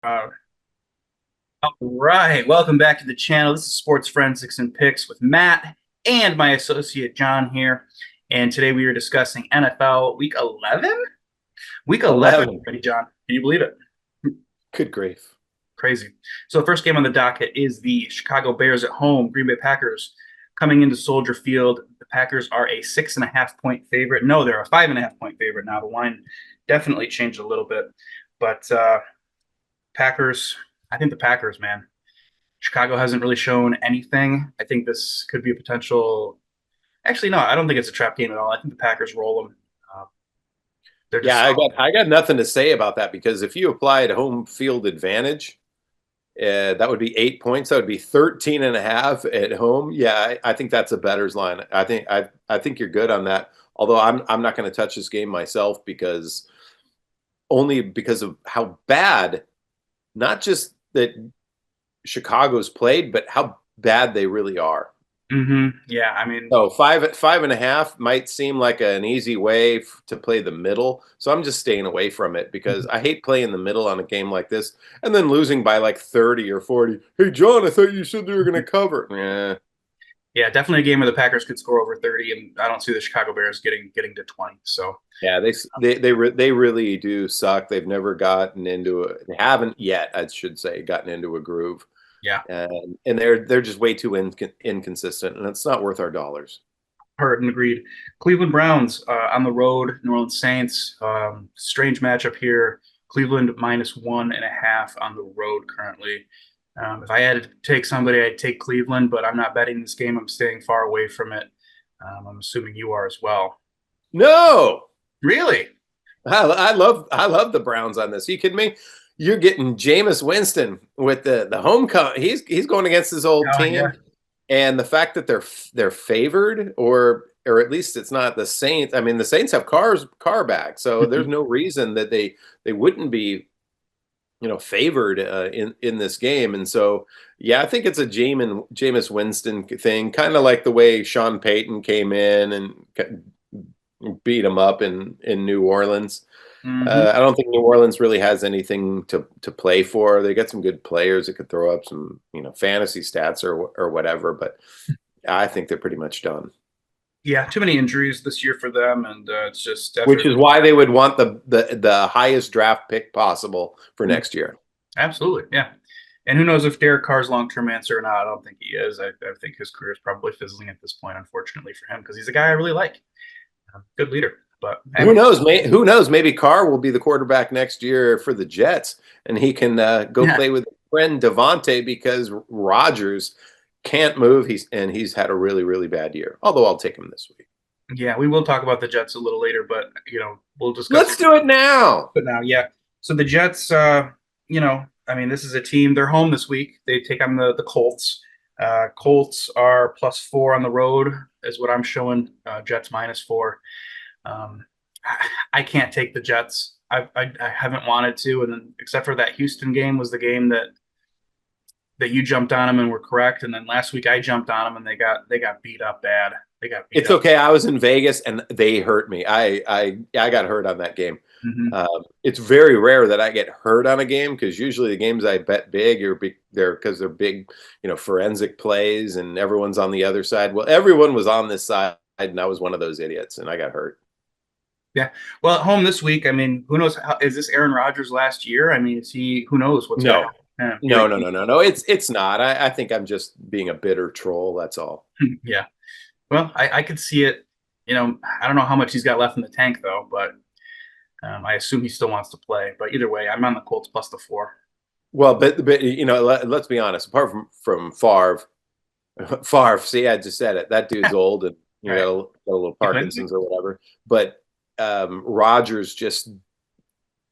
Uh, all right, welcome back to the channel. This is Sports Forensics and Picks with Matt and my associate John here. And today we are discussing NFL Week 11? Week 11 11. already, John. Can you believe it? Good grief. Crazy. So the first game on the docket is the Chicago Bears at home, Green Bay Packers coming into Soldier Field. The Packers are a 6.5 point favorite. No, they're a 5.5 point favorite now. The line definitely changed a little bit. But Packers, I think the Packers, man. Chicago hasn't really shown anything. I think this could be a potential. Actually, no, I don't think it's a trap game at all. I think the Packers roll them. Uh, they're Yeah, just I got nothing to say about that because if you applied home field advantage, that would be 8 points. That would be 13 and a half at home. Yeah, I think that's a bettor's line. I think you're good on that. Although I'm not going to touch this game myself because only because of how bad, not just that Chicago's played, but how bad they really are. yeah. I mean, So five and a half might seem like an easy way to play the middle. So I'm just staying away from it because I hate playing the middle on a game like this and then losing by like 30 or 40. Hey, John, I thought you said they were going to cover. Yeah. yeah, definitely a game where the Packers could score over 30, and I don't see the Chicago Bears getting to 20. So Yeah, they really do suck. They've never gotten into a, they haven't yet, I should say, gotten into a groove. yeah, And they're just way too inconsistent and it's not worth our dollars. heard and agreed. Cleveland Browns on the road, New Orleans Saints. Strange matchup here. Cleveland -1.5 on the road currently. If I had to take somebody, I'd take Cleveland, but I'm not betting this game. I'm staying far away from it. I'm assuming you are as well. No. Really? I love the Browns on this. You kidding me? You're getting Jameis Winston with the homecoming. He's going against his old Oh, yeah. team, and the fact that they're favored, or at least it's not the Saints. I mean, the Saints have car back, so there's no reason that they wouldn't be favored in this game. And so yeah, I think it's a Jameis Winston thing, kind of like the way Sean Payton came in and beat him up in New Orleans. Hmm. I don't think New Orleans really has anything to play for. They got some good players that could throw up some, fantasy stats or whatever, but I think they're pretty much done. Yeah, too many injuries this year for them, and it's just Which definitely is why they would want the highest draft pick possible for next year. absolutely, yeah. And who knows if Derek Carr's long-term answer or not? I don't think he is. I think his career is probably fizzling at this point, unfortunately for him, because he's a guy I really like. Good leader. But Who anyway, knows? Who knows? Maybe Carr will be the quarterback next year for the Jets, and he can go yeah, play with his friend Devontae because Rodgers can't move. He's had a really really bad year. Although I'll take him this week. yeah, we will talk about the Jets a little later, but we'll discuss it. Let's do it now. But now, yeah. So the Jets, I mean, this is a team. They're home this week. They take on the Colts. Colts are +4 on the road, is what I'm showing. Jets -4. Um, I can't take the Jets. I haven't wanted to, and then except for that Houston game was the game that you jumped on them and were correct, and then last week I jumped on them and they got beat up bad. They got beat It's up. okay. I was in Vegas and they hurt me. I got hurt on that game. Hmm. It's very rare that I get hurt on a game because usually the games I bet big are they're because they're big, forensic plays and everyone's on the other side. Well, everyone was on this side and I was one of those idiots and I got hurt. Yeah. Well, at home this week, I mean, who knows? Is this Aaron Rodgers' last year? I mean, is he? Who knows what's going to No, happen? Yeah, no, no, no, no, no. It's not. I think I'm just being a bitter troll. That's all. yeah. Well, I could see it. I don't know how much he's got left in the tank though, but I assume he still wants to play. But either way, I'm on the Colts +4. Well, but let's be honest. Apart from Favre, Favre. See, I just said it. That dude's old and All right. got a little You win? Parkinson's or whatever. But Rogers just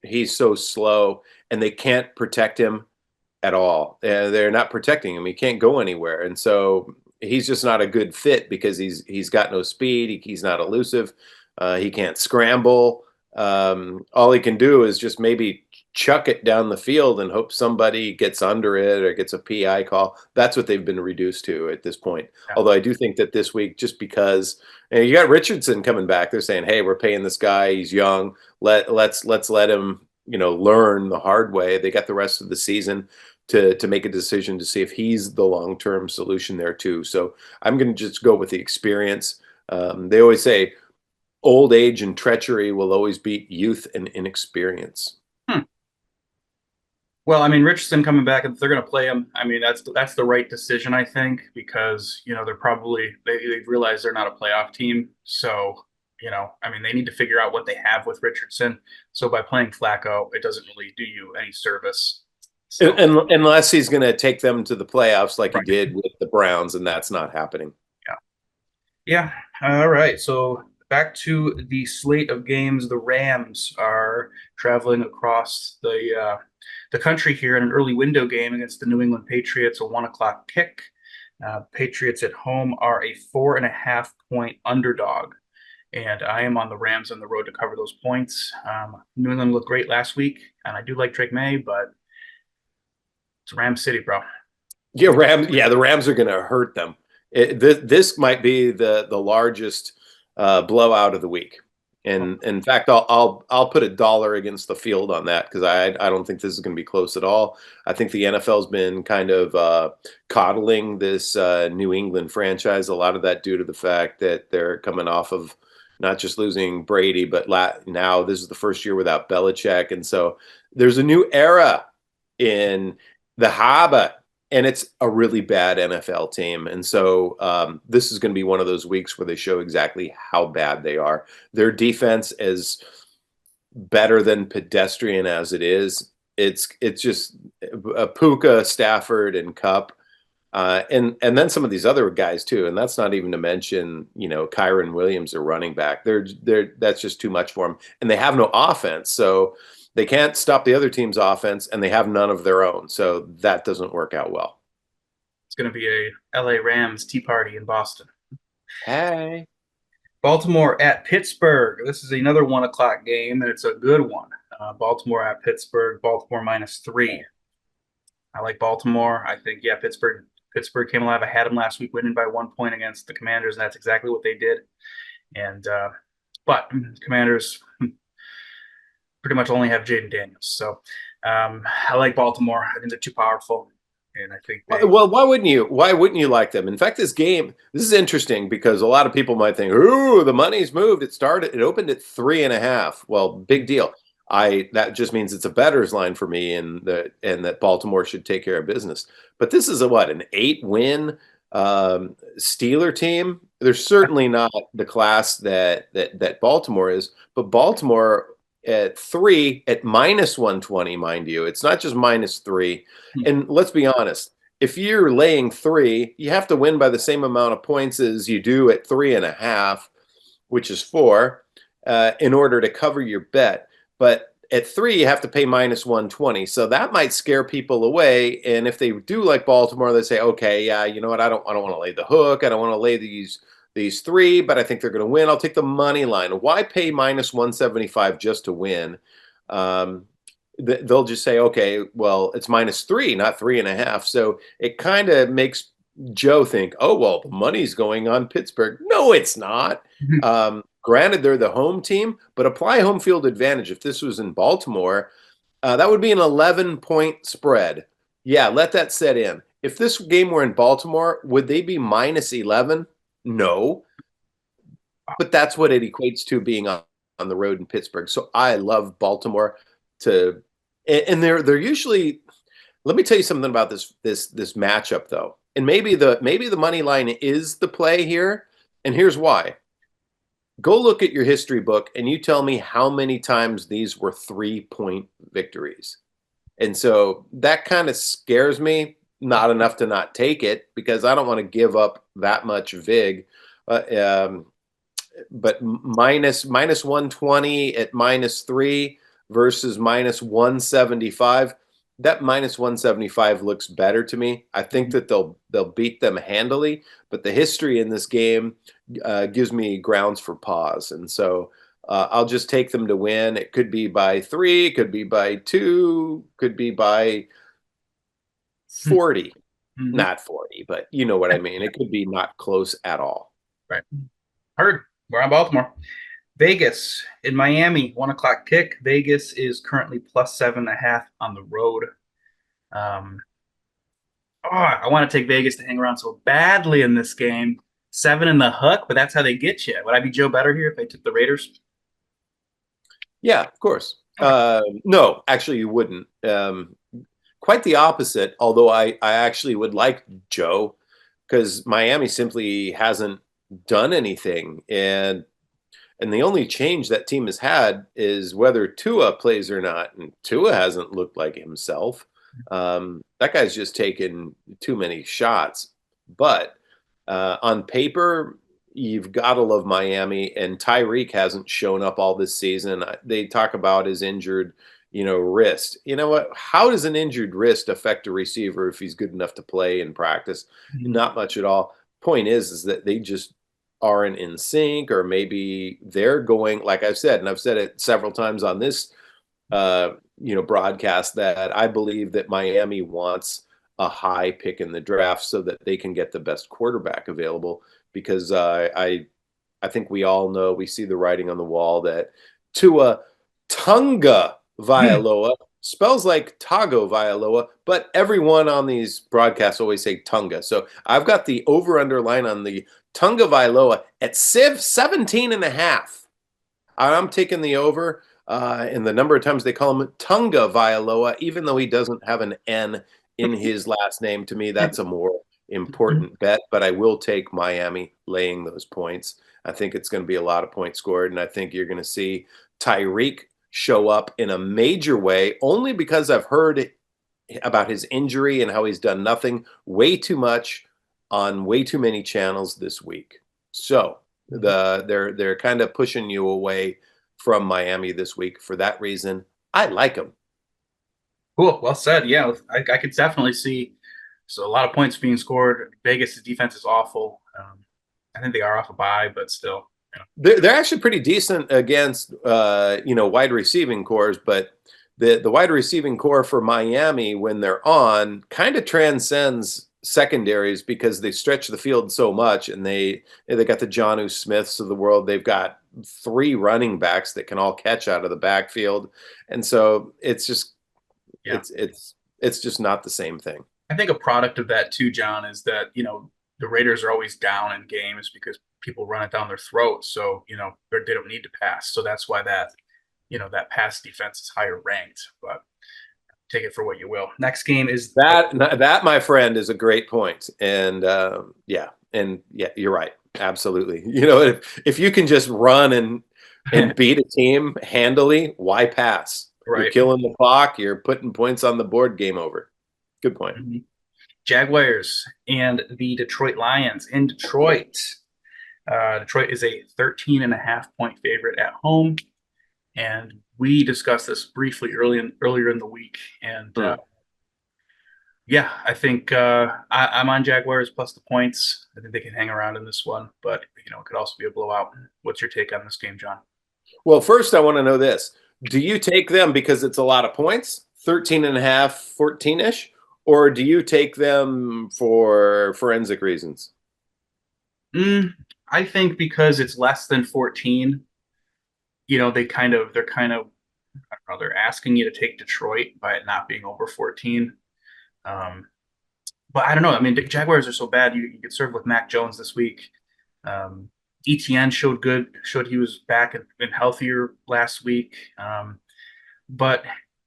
he's so slow, and they can't protect him at all. They're not protecting him. He can't go anywhere, and so he's just not a good fit because he's got no speed. He's not elusive. He can't scramble. All he can do is just maybe chuck it down the field and hope somebody gets under it or gets a PI call. That's what they've been reduced to at this point. Yeah. Although I do think that this week, just because you got Richardson coming back, they're saying, "Hey, we're paying this guy. He's young. Let's let him learn the hard way. They got the rest of the season to make a decision to see if he's the long-term solution there too. So I'm going to just go with the experience. They always say old age and treachery will always beat youth and inexperience. Hmm. Well, I mean, Richardson coming back, if they're going to play him, I mean, that's the right decision, I think, because they're probably they realize they're not a playoff team, so I mean, they need to figure out what they have with Richardson. So by playing Flacco, it doesn't really do you any service. So Unless he's going to take them to the playoffs like he right, did with the Browns, and that's not happening. yeah. All right, so back to the slate of games. The Rams are traveling across the country here in an early window game against the New England Patriots, a 1 o'clock kick. Patriots at home are a 4.5 point underdog, and I am on the Rams on the road to cover those points. New England looked great last week, and I do like Drake May, but it's Ram City, bro. Yeah, Rams. Yeah, the Rams are going to hurt them. This might be the largest blowout of the week. And in fact, I'll put $1 against the field on that because I don't think this is going to be close at all. I think the NFL's been kind of coddling this New England franchise. A lot of that due to the fact that they're coming off of not just losing Brady, but now this is the first year without Belichick, and so there's a new era in the Haba, and it's a really bad NFL team. And so this is going to be one of those weeks where they show exactly how bad they are. Their defense is better than pedestrian as it is. It's just Puka, Stafford, and Cup. And then some of these other guys too, and that's not even to mention Kyron Williams, a running back. That's just too much for them, and they have no offense, so they can't stop the other team's offense, and they have none of their own, so that doesn't work out well. It's going to be a LA Rams tea party in Boston. Hey, Baltimore at Pittsburgh. This is another 1 o'clock game, and it's a good one. Baltimore at Pittsburgh. Baltimore -3. I like Baltimore. I think Pittsburgh came alive. I had them last week, winning by 1 point against the Commanders, and that's exactly what they did. And but Commanders pretty much only have Jaden Daniels, so I like Baltimore. I think they're too powerful, and I think well, why wouldn't you? Why wouldn't you like them? In fact, this is interesting because a lot of people might think, "Ooh, the money's moved." It opened at 3.5. Well, big deal. That just means it's a better's line for me, and that Baltimore should take care of business. But this is an 8-win Steeler team. They're certainly not the class that Baltimore is, but Baltimore at 3 at -120, mind you. It's not just -3. And let's be honest, if you're laying 3, you have to win by the same amount of points as you do at 3.5, which is 4, in order to cover your bet. But at 3, you have to pay -120. So that might scare people away. And if they do like Baltimore, they say, okay, yeah, you know what? I don't want to lay the hook. I don't want to lay these 3, but I think they're going to win. I'll take the money line. Why pay -175 just to win? They'll just say, okay, well, it's -3, not 3.5. So it kind of makes Joe think, oh, well, the money's going on Pittsburgh. No, it's not. Granted, they're the home team, but apply home field advantage. If this was in Baltimore, that would be an 11-point spread. Yeah, let that set in. If this game were in Baltimore, would they be -11? No. But that's what it equates to being on the road in Pittsburgh. So I love Baltimore and they're usually. Let me tell you something about this matchup though. And maybe the money line is the play here, and here's why. Go look at your history book and you tell me how many times these were 3-point victories. And so that kind of scares me, not enough to not take it because I don't want to give up that much vig. But -120 at -3 versus -175. That -175 looks better to me. I think that they'll beat them handily, but the history in this game gives me grounds for pause, and so I'll just take them to win. It could be by 3, it could be by 2, could be by 40, not 40, but you know what I mean. It could be not close at all. Right. Heard. We're on Baltimore. Vegas in Miami, 1 o'clock kick. Vegas is currently plus 7.5 on the road. Um, I want to take Vegas to hang around so badly in this game. 7 in the hook, but that's how they get you. Would I be Joe Better here if I took the Raiders? Yeah, of course. Okay. No, actually, you wouldn't. Quite the opposite. Although I actually would like Joe because Miami simply hasn't done anything, and the only change that team has had is whether Tua plays or not, and Tua hasn't looked like himself. That guy's just taken too many shots. But on paper, you've got to love Miami, and Tyreek hasn't shown up all this season. They talk about his injured, wrist. You know what? How does an injured wrist affect a receiver if he's good enough to play in practice? Mhm. Not much at all. Point is that they just aren't in sync, or maybe they're going, like I've said, and I've said it several times on this broadcast, that I believe that Miami wants a high pick in the draft so that they can get the best quarterback available. Because I think we all know, we see the writing on the wall that Tua Tunga Vailoa spells like Tago Vailoa, but everyone on these broadcasts always say Tunga. So I've got the over-under line on the Tunga Vailoa at 17.5. I'm taking the over, and the number of times they call him Tunga Vailoa, even though he doesn't have an N in his last name. To me, that's a more important bet, but I will take Miami laying those points. I think it's going to be a lot of points scored, and I think you're going to see Tyreek show up in a major way, only because I've heard about his injury and how he's done nothing way too much on way too many channels this week. So they're kind of pushing you away from Miami this week. For that reason, I like them. Cool. Well said. Yeah, I could definitely see so a lot of points being scored. Vegas' defense is awful. I think they are off a bye, but still. They're actually pretty decent against wide receiving cores, but the wide receiving core for Miami, when they're on, kind of transcends secondaries because they stretch the field so much, and they got the Jonnu Smiths of the world. They've got 3 running backs that can all catch out of the backfield, and so it's just Yeah. it's just not the same thing. I think a product of that too, John, is that, the Raiders are always down in games because people run it down their throat. So, they don't need to pass. So that's why that pass defense is higher ranked. But take it for what you will. Next game is That, my friend, is a great point. And yeah, you're right. Absolutely. If you can just run and beat a team handily, why pass? right. You're killing the clock. You're putting points on the board. Game over. Good point. Mm-hmm. Jaguars and the Detroit Lions in Detroit. Detroit is a 13.5 point favorite at home. And we discussed this briefly earlier in the week. And yeah, I think I'm on Jaguars plus the points. I think they can hang around in this one, but it could also be a blowout. What's your take on this game, John? Well, first I want to know this. Do you take them because it's a lot of points, 13.5, 14-ish? Or do you take them for forensic reasons? I think because it's less than 14, they're kind of, I don't know, they're asking you to take Detroit by it not being over 14. But I don't know. I mean, the Jaguars are so bad. You get served with Mac Jones this week. ETN showed he was back and healthier last week. But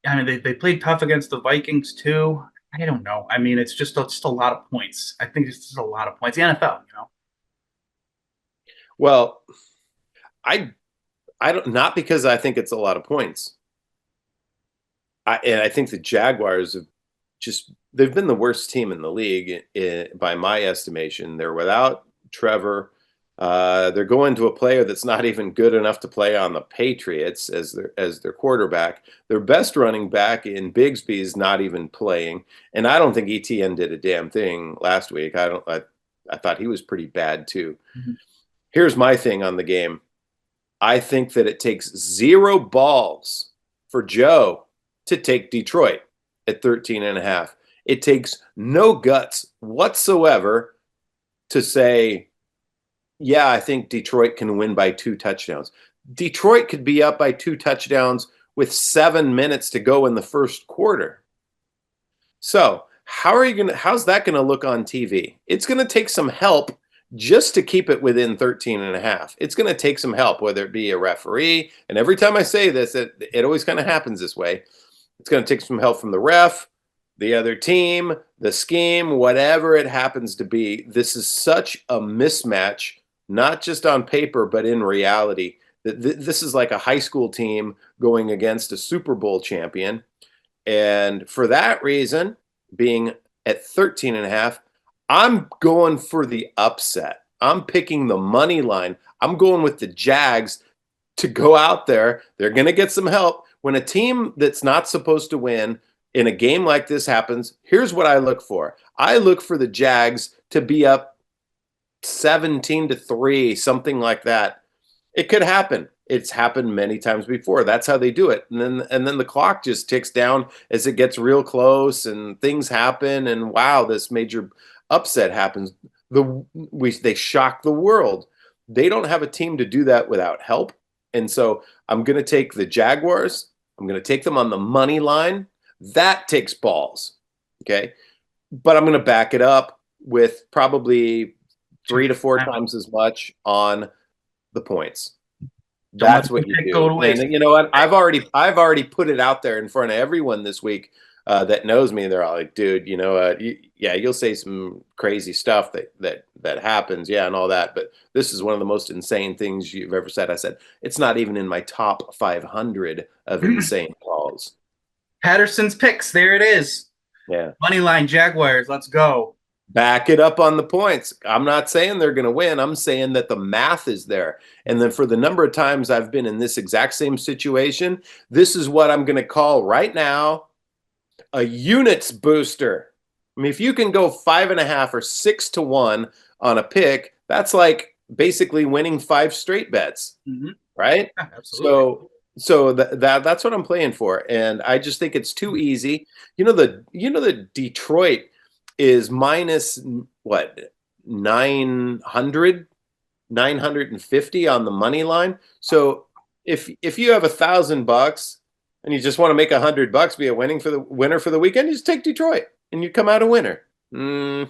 I mean, they played tough against the Vikings too. I don't know. I mean, it's just a lot of points. I think it's just a lot of points. The NFL. Well, I don't, not because I think it's a lot of points. I think the Jaguars they've been the worst team in the league by my estimation. They're without Trevor. They're going to a player that's not even good enough to play on the Patriots as their quarterback. Their best running back in Bigsby is not even playing, and I don't think ETN did a damn thing last week. I thought he was pretty bad too. Mm-hmm. Here's my thing on the game. I think that it takes 0 balls for Joe to take Detroit at 13.5. It takes no guts whatsoever to say, yeah, I think Detroit can win by 2 touchdowns. Detroit could be up by 2 touchdowns with 7 minutes to go in the first quarter. So how's that going to look on TV? It's going to take some help just to keep it within 13 and a half. It's going to take some help, whether it be a referee. And every time I say this, it always kind of happens this way. It's going to take some help from the ref, the other team, the scheme, whatever it happens to be. This is such a mismatch, not just on paper, but in reality. This is like a high school team going against a Super Bowl champion. And for that reason, being at 13 and a half, I'm going for the upset. I'm picking the money line. I'm going with the Jags to go out there. They're going to get some help. When a team that's not supposed to win in a game like this happens, here's what I look for. I look for the Jags to be up 17-3, something like that. It could happen. It's happened many times before. That's how they do it. And then the clock just ticks down as it gets real close and things happen. And wow, this major upset happens. They shock the world. They don't have a team to do that without help. And so I'm going to take the Jaguars. I'm going to take them on the money line. That takes balls. Okay. But I'm going to back it up with probably 3 to 4 times as much on the points. That's what you do. And you know what? I've already put it out there in front of everyone this week that knows me. They're all like, dude, you know, you'll say some crazy stuff that happens. Yeah. And all that. But this is one of the most insane things you've ever said. I said, it's not even in my top 500 of insane calls. Patterson's picks. There it is. Yeah. Moneyline Jaguars. Let's go. Back it up on the points. I'm not saying they're going to win. I'm saying that the math is there. And then for the number of times I've been in this exact same situation, this is what I'm going to call right now a units booster. I mean, if you can go 5.5 or 6-1 on a pick, that's like basically winning 5 straight bets, right? Yeah, absolutely. So that's what I'm playing for. And I just think it's too easy. You know, the Detroit is minus what, 950 on the money line. So if you have $1,000 and you just want to make $100 be a winner for the weekend, you just take Detroit and you come out a winner. Sometimes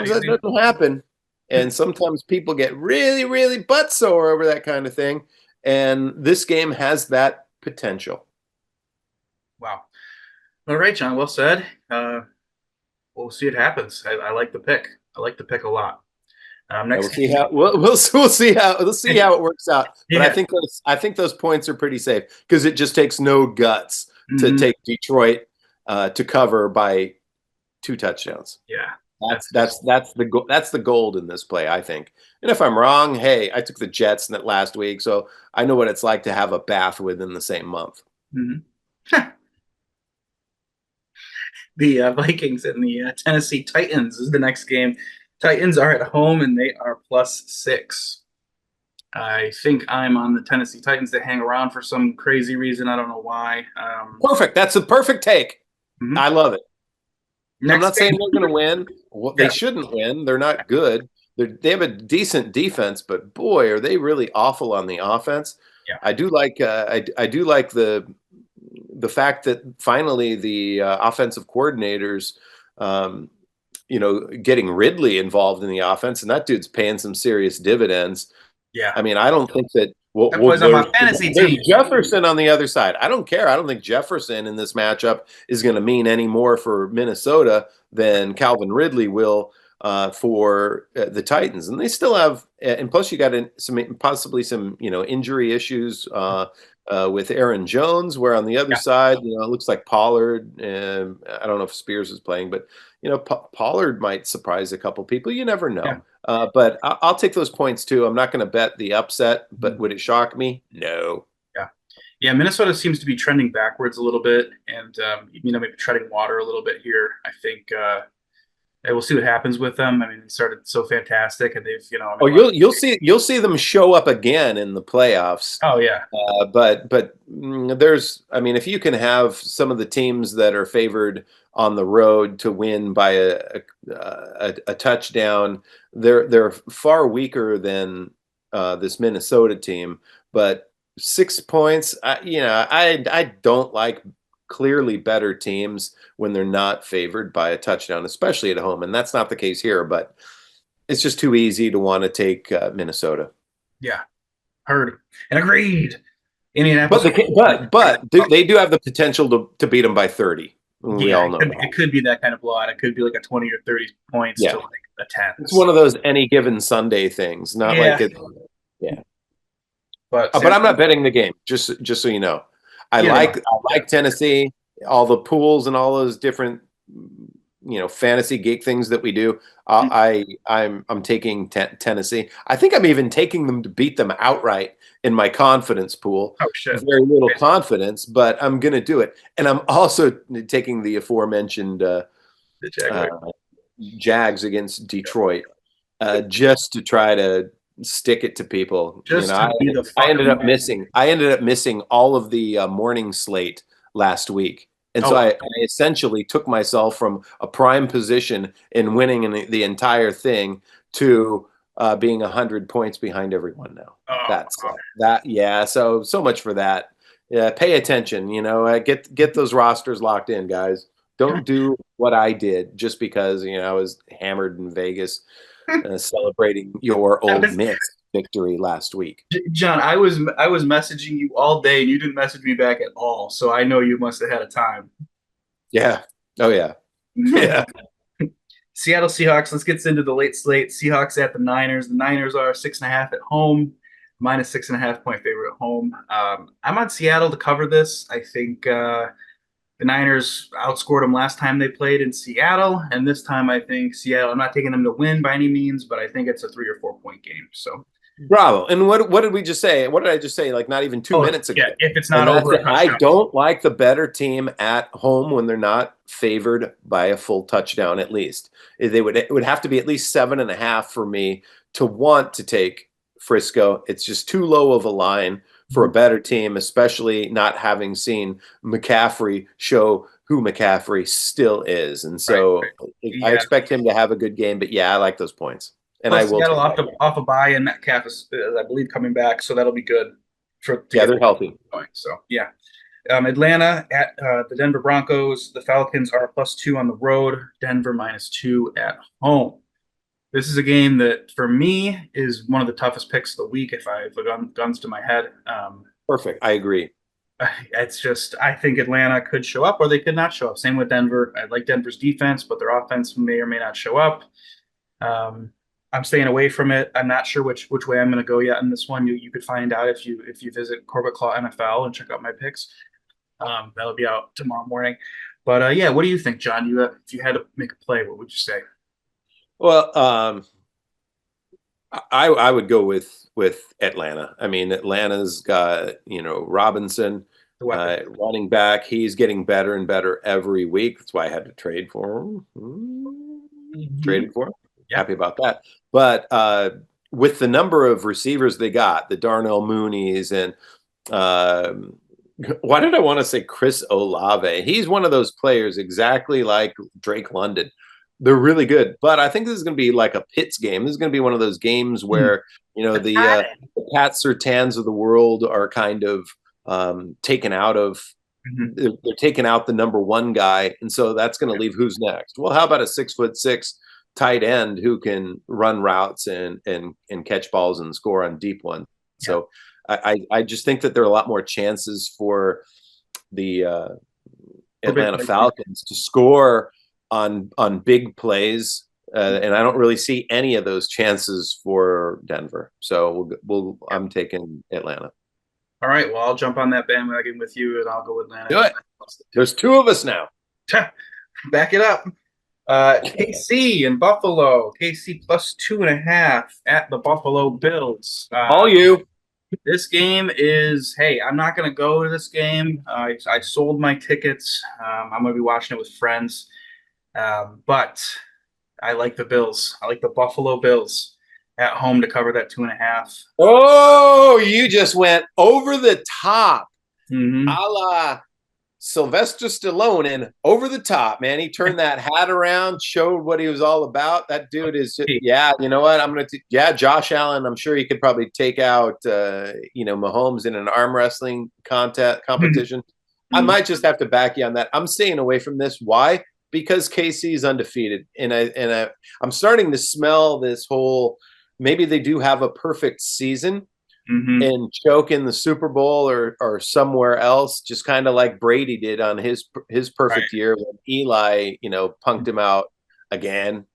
that doesn't happen, and sometimes people get really, really butt sore over that kind of thing. And this game has that potential. Wow. All right, John. Well said. We'll see what happens. I like the pick. I like the pick a lot. Next, we'll see how it works out. But yeah. I think those points are pretty safe because it just takes no guts to take Detroit to cover by 2 touchdowns. Yeah, that's the gold in this play, I think. And if I'm wrong, hey, I took the Jets in it last week, so I know what it's like to have a bath within the same month. The Vikings and the Tennessee Titans is the next game. Titans are at home and they are +6. I think I'm on the Tennessee Titans to hang around for some crazy reason. I don't know why. Perfect. That's a perfect take. I love it. I'm not saying they're going to win. Well, they shouldn't win. They're not good. They have a decent defense, but boy, are they really awful on the offense. Yeah. I do like the fact that finally the offensive coordinators, getting Ridley involved in the offense, and that dude's paying some serious dividends. Yeah. I mean, I don't think that that was on my fantasy team. Jefferson on the other side. I don't care. I don't think Jefferson in this matchup is going to mean any more for Minnesota than Calvin Ridley will for the Titans. And they still have, and plus you got possibly some injury issues with Aaron Jones, where on the other side, it looks like Pollard. I don't know if Spears is playing, but Pollard might surprise a couple people. You never know. Yeah. But I'll take those points too. I'm not going to bet the upset, but would it shock me? No. Yeah. Minnesota seems to be trending backwards a little bit, and maybe treading water a little bit here. I think we'll see what happens with them. I mean, it started so fantastic, and they've you'll see them show up again in the playoffs. Oh yeah. But there's, I mean, if you can have some of the teams that are favored on the road to win by a touchdown, they're far weaker than this Minnesota team. but 6 points, I don't like clearly better teams when they're not favored by a touchdown, especially at home. And that's not the case here, but it's just too easy to want to take Minnesota. Yeah, heard and agreed. But Indianapolis. they do have the potential to beat them by 30. We all know it could be that kind of blowout. It could be like a 20 or 30 points to like a 10. It's one of those any given Sunday things, not like it. Yeah. But I'm not betting the game. Just so you know, I like Tennessee. All the pools and all those different, fantasy geek things that we do. I'm taking Tennessee. I think I'm even taking them to beat them outright in my confidence pool. Oh shit! Very little confidence, but I'm gonna do it. And I'm also taking the aforementioned Jags against Detroit, just to try to stick it to people. I ended up missing all of the morning slate last week. And so I essentially took myself from a prime position in winning the entire thing to being 100 points behind everyone now. Yeah. So much for that. Yeah. Pay attention, get those rosters locked in, guys. Don't do what I did just because, I was hammered in Vegas celebrating your Ole Miss victory last week. John, I was messaging you all day and you didn't message me back at all. So I know you must have had a time. Yeah. Oh yeah. Yeah. Seattle Seahawks. Let's get into the late slate. Seahawks at the Niners. The Niners are 6.5 at home, minus 6.5 point favorite at home. I'm on Seattle to cover this. I think the Niners outscored them last time they played in Seattle, and this time I think Seattle. I'm not taking them to win by any means, but I think it's a 3 or 4 point game. So. Bravo. And what did we just say? What did I just say? Like not even 2 minutes ago. Yeah, if it's not over. I don't like the better team at home when they're not favored by a full touchdown at least. It would have to be at least 7.5 for me to want to take Frisco. It's just too low of a line for a better team, especially not having seen McCaffrey show who McCaffrey still is. And so I expect him to have a good game, but I like those points. And plus, I will Seattle off a bye, and Metcalf is, I believe, coming back, so that'll be good. They're healthy. So Atlanta at the Denver Broncos. The Falcons are +2 on the road. Denver -2 at home. This is a game that, for me, is one of the toughest picks of the week. If I put guns to my head, perfect. I agree. It's just I think Atlanta could show up, or they could not show up. Same with Denver. I like Denver's defense, but their offense may or may not show up. I'm staying away from it. I'm not sure which way I'm going to go yet in this one. You could find out if you visit Corbett Claw NFL and check out my picks. That'll be out tomorrow morning. But what do you think, John? If you had to make a play, what would you say? Well, I would go with Atlanta. I mean, Atlanta's got Robinson, running back. He's getting better and better every week. That's why I had to trade for him. Traded for him. Yeah. Happy about that. But with the number of receivers they got, the Darnell Moonies and why did I want to say Chris Olave? He's one of those players exactly like Drake London. They're really good. But I think this is going to be like a Pitts game. This is going to be one of those games where, the Pat Surtans of the world are kind of taken out of they're taking out the number one guy. And so that's going to leave who's next? Well, how about a 6'6" tight end who can run routes and catch balls and score on deep ones. Yeah. So I just think that there are a lot more chances for the Atlanta Falcons to score on big plays, and I don't really see any of those chances for Denver. So I'm taking Atlanta. All right, well, I'll jump on that bandwagon with you, and I'll go with Atlanta. Do it. There's 2 of us now. Back it up. KC and Buffalo. KC +2.5 at the Buffalo Bills. All you. This game is, hey, I'm not going to go to this game. I sold my tickets. I'm going to be watching it with friends. But I like the Bills. I like the Buffalo Bills at home to cover that 2.5. Oh, you just went over the top. A la Sylvester Stallone in Over the Top, man. He turned that hat around, showed what he was all about. That dude is just, yeah, you know what? Yeah, Josh Allen, I'm sure he could probably take out, Mahomes in an arm wrestling competition. I might just have to back you on that. I'm staying away from this. Why? Because KC is undefeated. I'm starting to smell this whole, maybe they do have a perfect season and choke in the Super Bowl or somewhere else, just kind of like Brady did on his perfect year when Eli, punked him out again.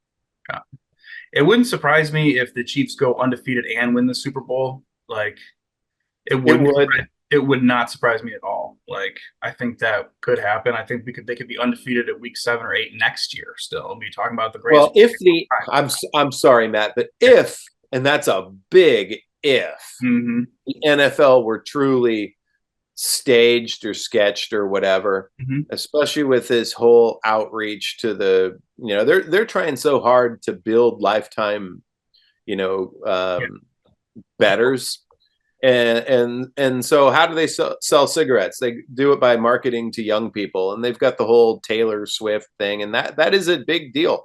It wouldn't surprise me if the Chiefs go undefeated and win the Super Bowl. Like it would not surprise me at all. Like I think that could happen. I think they could be undefeated at week 7 or 8 next year. Still, we'll be talking about the greatest. Well, I'm sorry, Matt, but if, and that's a big if, the NFL were truly staged or sketched or whatever, especially with this whole outreach to the, they're trying so hard to build lifetime, betters. And so how do they sell cigarettes? They do it by marketing to young people, and they've got the whole Taylor Swift thing, and that is a big deal.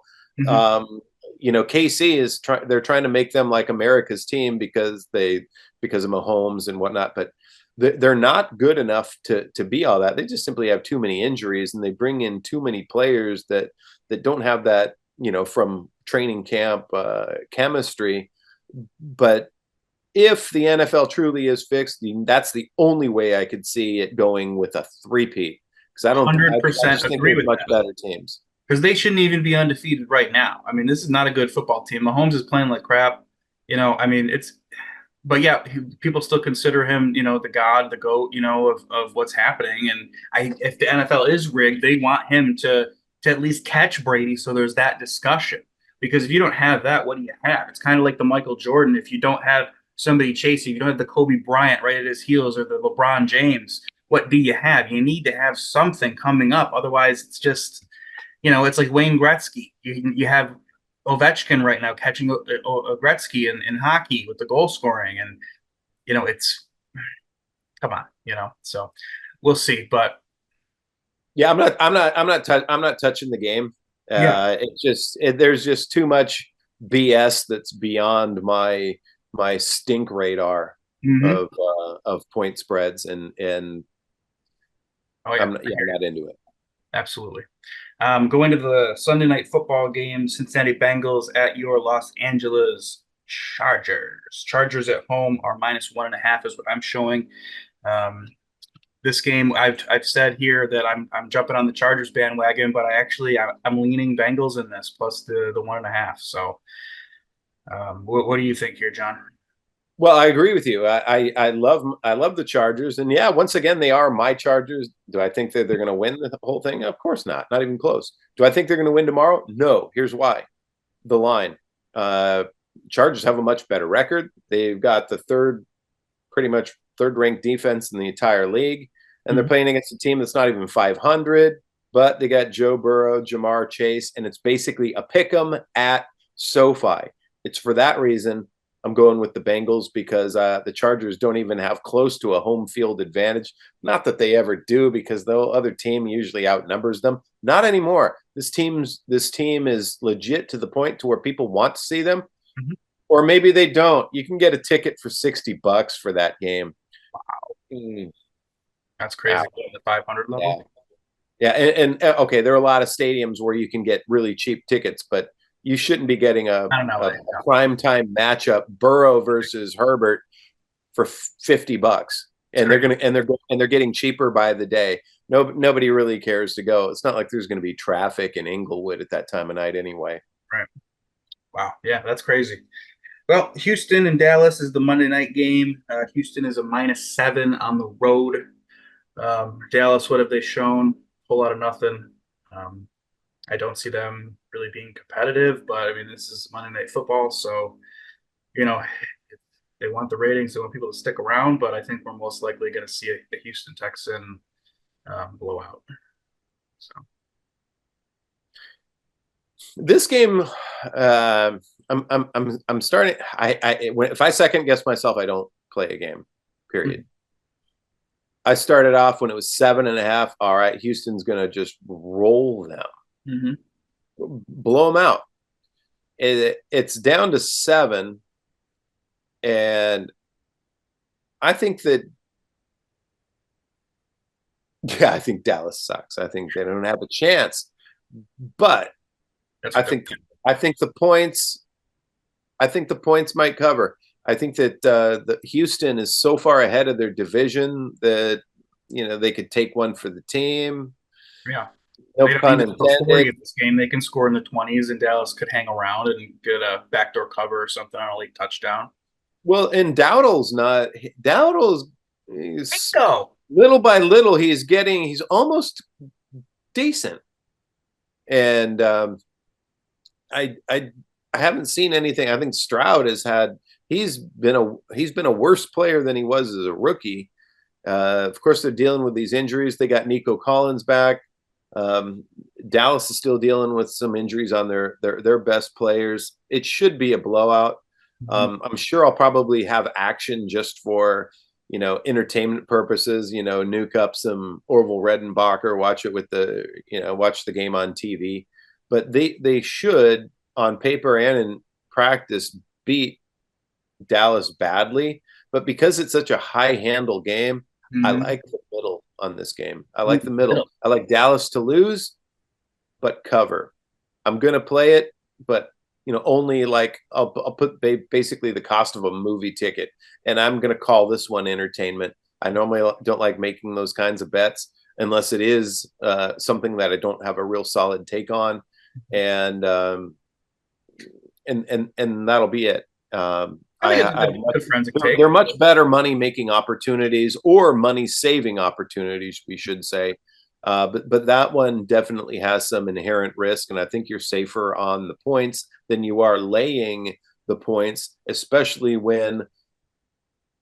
KC they're trying to make them like America's team because of Mahomes and whatnot, but they're not good enough to be all that. They just simply have too many injuries, and they bring in too many players that don't have that, from training camp chemistry. But if the NFL truly is fixed, that's the only way I could see it going with a three-peat. Because I don't 100% agree with much better teams. Because they shouldn't even be undefeated right now. I mean, this is not a good football team. Mahomes is playing like crap. But yeah, people still consider him, the god, the GOAT, of what's happening. And if the NFL is rigged, they want him to at least catch Brady. So there's that discussion. Because if you don't have that, what do you have? It's kind of like the Michael Jordan. If you don't have somebody chasing, you don't have the Kobe Bryant right at his heels or the LeBron James, what do you have? You need to have something coming up. Otherwise, it's just, it's like Wayne Gretzky. You have Ovechkin right now catching Gretzky in hockey with the goal scoring, and it's come on, So we'll see, but yeah, I'm not touching the game. It's just there's just too much BS that's beyond my stink radar of point spreads, and I'm not into it. Absolutely. Going to the Sunday night football game, Cincinnati Bengals at your Los Angeles Chargers. Chargers at home are -1.5 is what I'm showing. This game, I've said here that I'm jumping on the Chargers bandwagon, but I'm leaning Bengals in this plus the 1.5. So, what do you think here, John? Well, I agree with you. I love the Chargers, and yeah, once again, they are my Chargers. Do I think that they're going to win the whole thing? Of course not. Not even close. Do I think they're going to win tomorrow? No. Here's why. The line. Chargers have a much better record. They've got the pretty much third-ranked defense in the entire league, and they're playing against a team that's not even 500. But they got Joe Burrow, Jamar Chase, and it's basically a pick 'em at SoFi. It's for that reason I'm going with the Bengals, because the Chargers don't even have close to a home field advantage. Not that they ever do, because the other team usually outnumbers them. Not anymore. This team is legit to the point to where people want to see them, or maybe they don't. You can get a ticket for $60 for that game. Wow, that's crazy. The 500 level. Yeah, and okay, there are a lot of stadiums where you can get really cheap tickets, but you shouldn't be getting a primetime matchup, Burrow versus Herbert, for $50, and they're getting cheaper by the day. Nobody really cares to go. It's not like there's going to be traffic in Inglewood at that time of night anyway. Right. Wow. Yeah, that's crazy. Well, Houston and Dallas is the Monday night game. Houston is a -7 on the road. Dallas, what have they shown? A whole lot of nothing. I don't see them really being competitive, but I mean, this is Monday Night Football, so they want the ratings, they want people to stick around, but I think we're most likely going to see a Houston Texan blowout. So this game, I'm starting. If I second guess myself, I don't play a game. Period. I started off when it was 7.5. All right, Houston's going to just roll them, blow them out. It's down to 7, and I think that, yeah, I think Dallas sucks. I think they don't have a chance. But I think the points. I think the points might cover. I think that the Houston is so far ahead of their division that they could take one for the team. Yeah. No They don't pun need to score 40 intended. in this game. They can score in the 20s, and Dallas could hang around and get a backdoor cover or something on a late touchdown. Well, and Dowdle's he's, Bingo. little by little he's almost decent, and I haven't seen anything. I think Stroud he's been a worse player than he was as a rookie. Of course, they're dealing with these injuries. They got Nico Collins back. Dallas is still dealing with some injuries on their best players. It should be a blowout. I'm sure I'll probably have action just for entertainment purposes. Nuke up some Orville Redenbacher, watch the game on TV. But they should, on paper and in practice, beat Dallas badly. But because it's such a high handle game, I like the middle on this game. I like the middle. I like Dallas to lose, but cover. I'm gonna play it, but only like I'll put basically the cost of a movie ticket, and I'm gonna call this one entertainment. I normally don't like making those kinds of bets unless it is something that I don't have a real solid take on, and that'll be it. They're much better money making opportunities, or money saving opportunities, we should say. But that one definitely has some inherent risk, and I think you're safer on the points than you are laying the points, especially when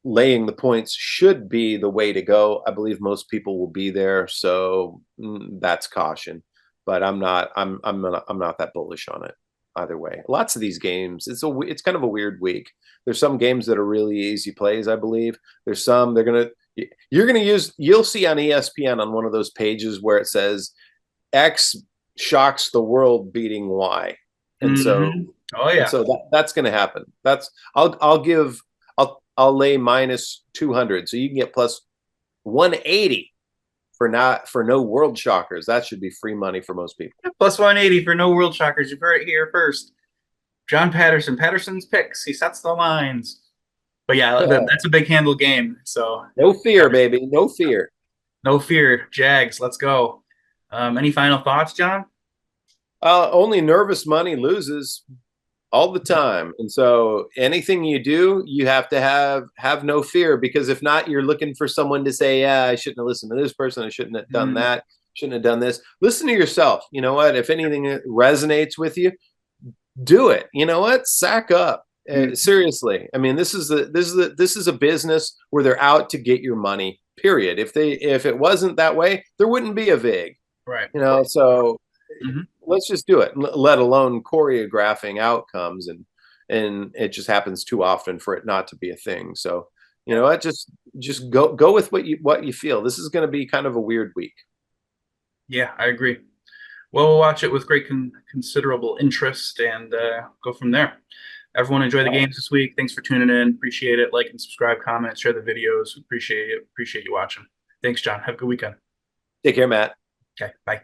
laying the points should be the way to go. I believe most people will be there, so that's caution. But I'm not that bullish on it either way. Lots of these games, it's kind of a weird week. There's some games that are really easy plays, I believe. There's some you'll see on ESPN on one of those pages where it says X shocks the world beating Y. And so that's going to happen. I'll lay minus 200, so you can get plus 180 for no world shockers. That should be free money for most people. Plus 180 for no world shockers. You've heard it here first. John Patterson's picks. He sets the lines. But yeah, that's a big handle game. So no fear, baby. No fear. No fear. Jags, let's go. Any final thoughts, John? Only nervous money loses all the time. And so anything you do, you have to have no fear, because if not, you're looking for someone to say, yeah, I shouldn't have listened to this person. I shouldn't have done that. Shouldn't have done this. Listen to yourself. You know what? If anything resonates with you, do it. You know what? Sack up. Seriously. I mean, this is a business where they're out to get your money, period. If it wasn't that way, there wouldn't be a VIG. Right. So let's just do it, let alone choreographing outcomes, and it just happens too often for it not to be a thing. So what, just go with what you feel. This is going to be kind of a weird week. Yeah, I agree. Well, we'll watch it with great considerable interest and go from there. Everyone enjoy the games this week. Thanks for tuning in. Appreciate it. Like and subscribe, comment, share the videos. Appreciate it. Appreciate you watching. Thanks, John. Have a good weekend. Take care, Matt. Okay, bye.